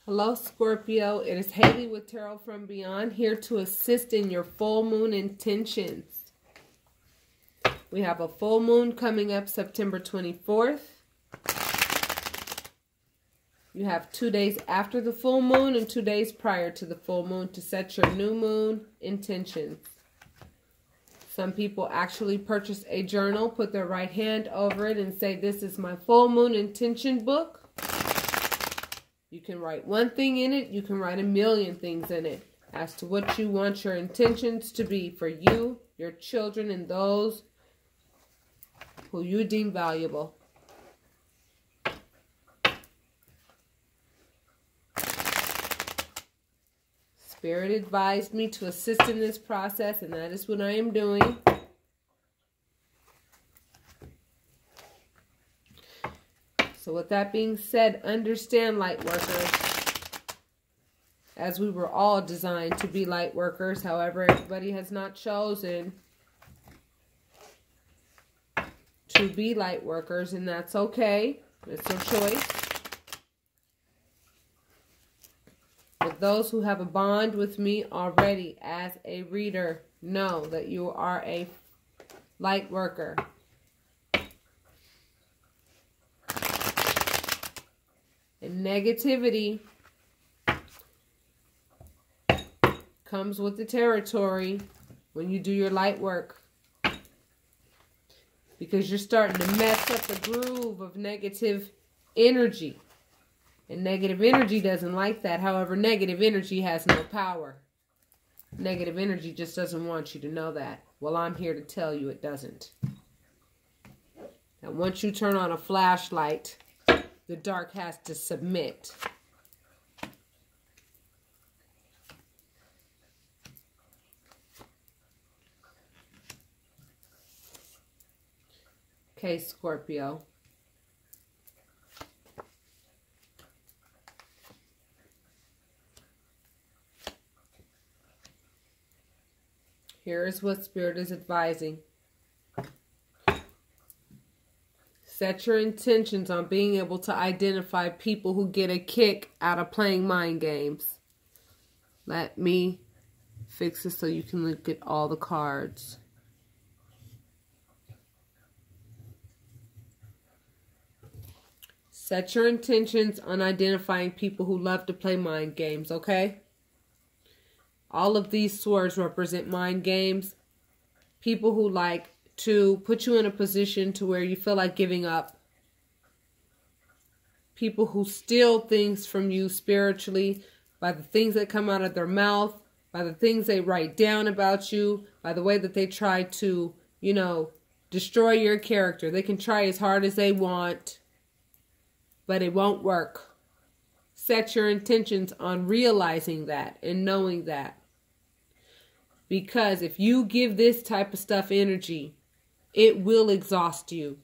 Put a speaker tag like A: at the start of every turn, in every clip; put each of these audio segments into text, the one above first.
A: Hello, Scorpio. It is Haley with Tarot from Beyond, here to assist in your full moon intentions. We have a full moon coming up September 24th. You have 2 days after the full moon and 2 days prior to the full moon to set your new moon intentions. Some people actually purchase a journal, put their right hand over it, and say, "This is my full moon intention book." You can write one thing in it. You can write a million things in it as to what you want your intentions to be for you, your children, and those who you deem valuable. Spirit advised me to assist in this process, and that is what I am doing. So with that being said, understand, light workers, as we were all designed to be light workers. However, everybody has not chosen to be light workers, and that's okay. It's their choice. But those who have a bond with me already as a reader know that you are a light worker. And negativity comes with the territory when you do your light work, because you're starting to mess up the groove of negative energy. And negative energy doesn't like that. However, negative energy has no power. Negative energy just doesn't want you to know that. Well, I'm here to tell you it doesn't. And once you turn on a flashlight, the dark has to submit. Okay, Scorpio. Here is what Spirit is advising. Set your intentions on being able to identify people who get a kick out of playing mind games. Let me fix this so you can look at all the cards. Set your intentions on identifying people who love to play mind games, okay? All of these swords represent mind games. People who like to put you in a position to where you feel like giving up. People who steal things from you spiritually by the things that come out of their mouth, by the things they write down about you, by the way that they try to, destroy your character. They can try as hard as they want, but it won't work. Set your intentions on realizing that and knowing that. Because if you give this type of stuff energy, it will exhaust you.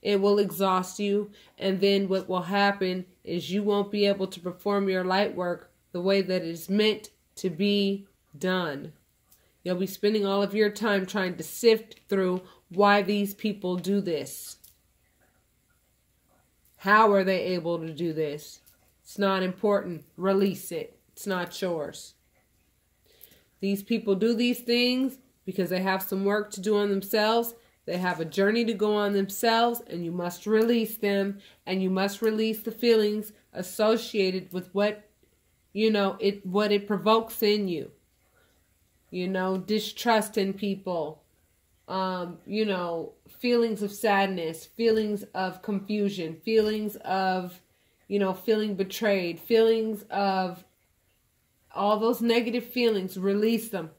A: It will exhaust you. And then what will happen is you won't be able to perform your light work the way that it is meant to be done. You'll be spending all of your time trying to sift through why these people do this. How are they able to do this? It's not important. Release it. It's not yours. These people do these things because they have some work to do on themselves. They have a journey to go on themselves, and you must release them, and you must release the feelings associated with what it provokes in you. Distrust in people, feelings of sadness, feelings of confusion, feelings of, feeling betrayed, feelings of all those negative feelings. Release them.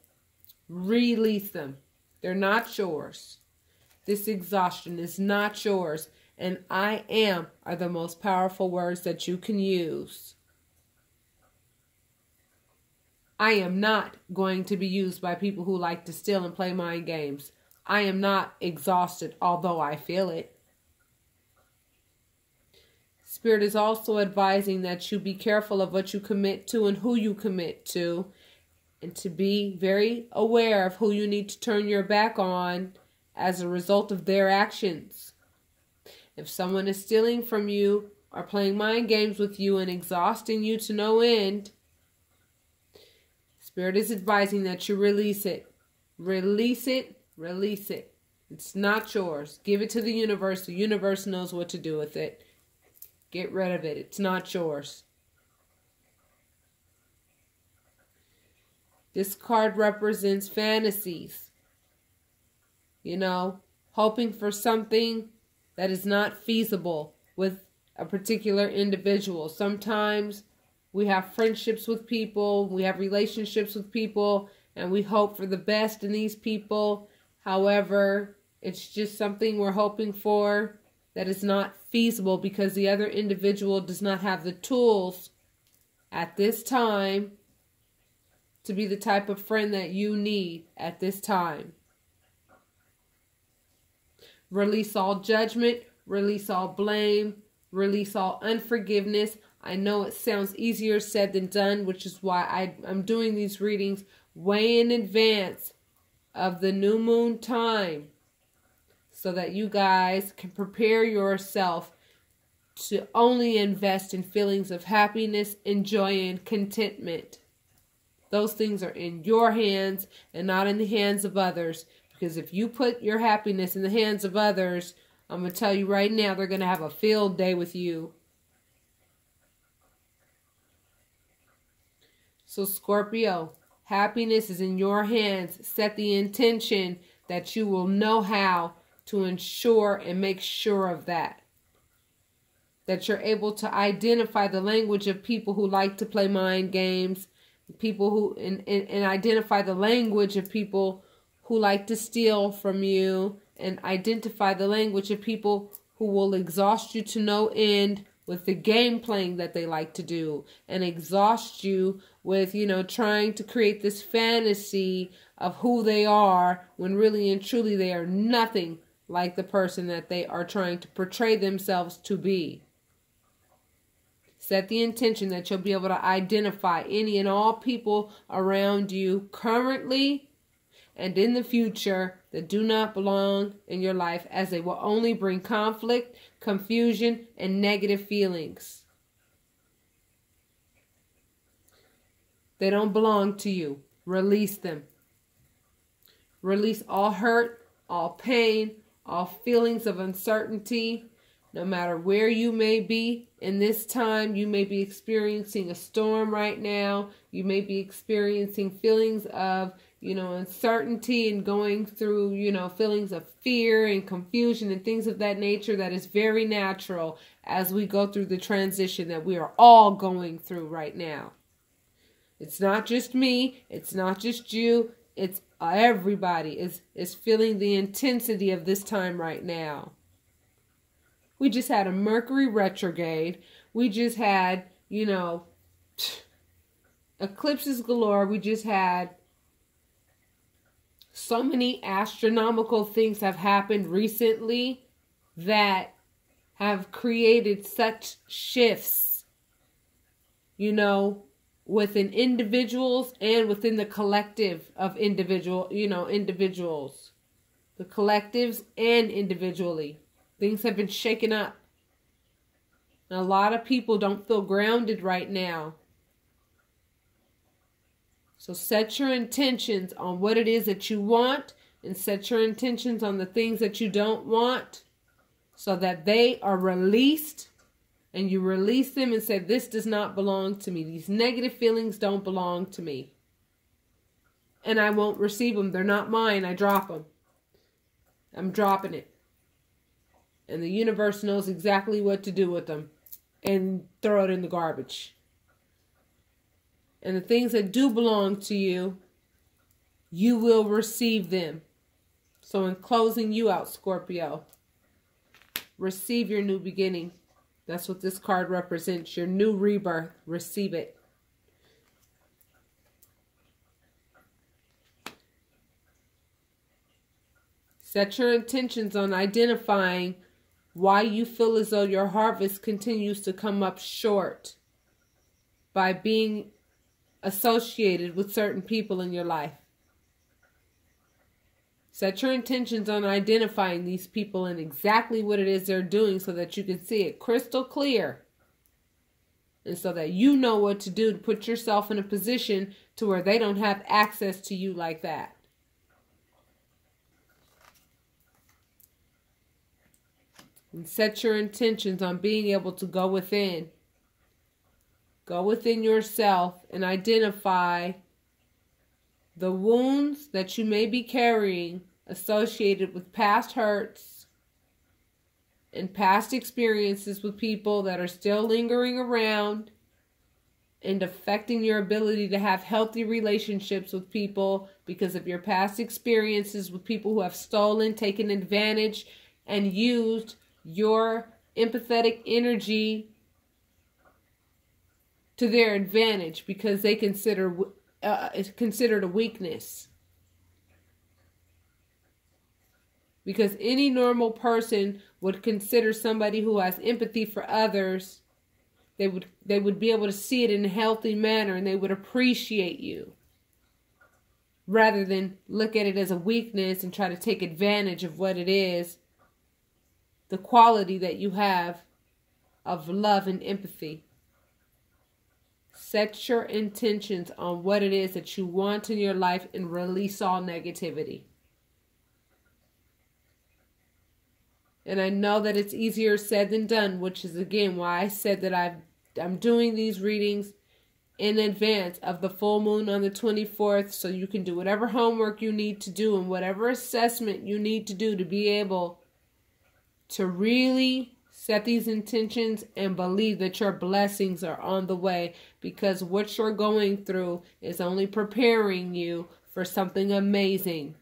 A: Release them. They're not yours. This exhaustion is not yours. And I am are the most powerful words that you can use. I am not going to be used by people who like to steal and play mind games. I am not exhausted, although I feel it. Spirit is also advising that you be careful of what you commit to and who you commit to. And to be very aware of who you need to turn your back on as a result of their actions. If someone is stealing from you are playing mind games with you and exhausting you to no end, Spirit is advising that you release it. Release it. Release it. It's not yours. Give it to the universe. The universe knows what to do with it. Get rid of it. It's not yours. This card represents fantasies. You know, hoping for something that is not feasible with a particular individual. Sometimes we have friendships with people, we have relationships with people, and we hope for the best in these people. However, it's just something we're hoping for that is not feasible because the other individual does not have the tools at this time to be the type of friend that you need at this time. Release all judgment, release all blame, release all unforgiveness. I know it sounds easier said than done, which is why I'm doing these readings way in advance of the new moon time, so that you guys can prepare yourself to only invest in feelings of happiness and joy and contentment. Those things are in your hands and not in the hands of others. Because if you put your happiness in the hands of others, I'm going to tell you right now, they're going to have a field day with you. So Scorpio, happiness is in your hands. Set the intention that you will know how to ensure and make sure of that. That you're able to identify the language of people who like to play mind games. People who, and identify the language of people who like to steal from you. And identify the language of people who will exhaust you to no end with the game playing that they like to do. And exhaust you with, you know, trying to create this fantasy of who they are when really and truly they are nothing like the person that they are trying to portray themselves to be. Set the intention that you'll be able to identify any and all people around you currently and in the future that do not belong in your life, as they will only bring conflict, confusion, and negative feelings. They don't belong to you. Release them. Release all hurt, all pain, all feelings of uncertainty. No matter where you may be in this time, you may be experiencing a storm right now. You may be experiencing feelings of, uncertainty and going through, feelings of fear and confusion and things of that nature. That is very natural as we go through the transition that we are all going through right now. It's not just me. It's not just you. It's everybody is feeling the intensity of this time right now. We just had a Mercury retrograde. We just had, eclipses galore. We just had so many astronomical things have happened recently that have created such shifts, within individuals and within the collective of individuals. The collectives and individually. Things have been shaken up. And a lot of people don't feel grounded right now. So set your intentions on what it is that you want, and set your intentions on the things that you don't want, so that they are released, and you release them and say, this does not belong to me. These negative feelings don't belong to me. And I won't receive them. They're not mine. I drop them. I'm dropping it. And the universe knows exactly what to do with them and throw it in the garbage. And the things that do belong to you, you will receive them. So in closing you out, Scorpio, receive your new beginning. That's what this card represents, your new rebirth. Receive it. Set your intentions on identifying why you feel as though your harvest continues to come up short by being associated with certain people in your life. Set your intentions on identifying these people and exactly what it is they're doing so that you can see it crystal clear. And so that you know what to do to put yourself in a position to where they don't have access to you like that. And set your intentions on being able to go within. Go within yourself and identify the wounds that you may be carrying associated with past hurts and past experiences with people that are still lingering around and affecting your ability to have healthy relationships with people because of your past experiences with people who have stolen, taken advantage, and used your empathetic energy to their advantage because they it's considered a weakness. Because any normal person would consider somebody who has empathy for others, they would be able to see it in a healthy manner and they would appreciate you. Rather than look at it as a weakness and try to take advantage of what it is, the quality that you have of love and empathy. Set your intentions on what it is that you want in your life and release all negativity. And I know that it's easier said than done, which is again why I said that I'm doing these readings in advance of the full moon on the 24th, so you can do whatever homework you need to do and whatever assessment you need to do to be able to really set these intentions and believe that your blessings are on the way, because what you're going through is only preparing you for something amazing.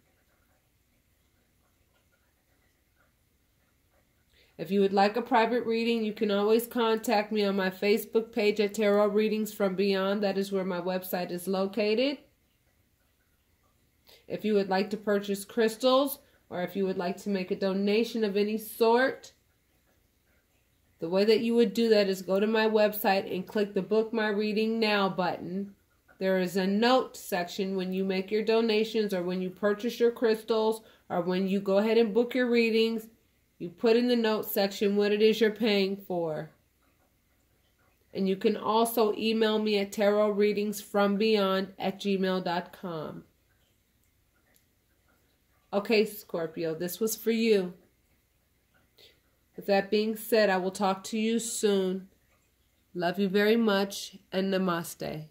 A: If you would like a private reading, you can always contact me on my Facebook page at Tarot Readings from Beyond. That is where my website is located. If you would like to purchase crystals, or if you would like to make a donation of any sort, the way that you would do that is go to my website and click the Book My Reading Now button. There is a note section when you make your donations or when you purchase your crystals or when you go ahead and book your readings. You put in the note section what it is you're paying for. And you can also email me at tarotreadingsfrombeyond@gmail.com. Okay, Scorpio, this was for you. With that being said, I will talk to you soon. Love you very much, and namaste.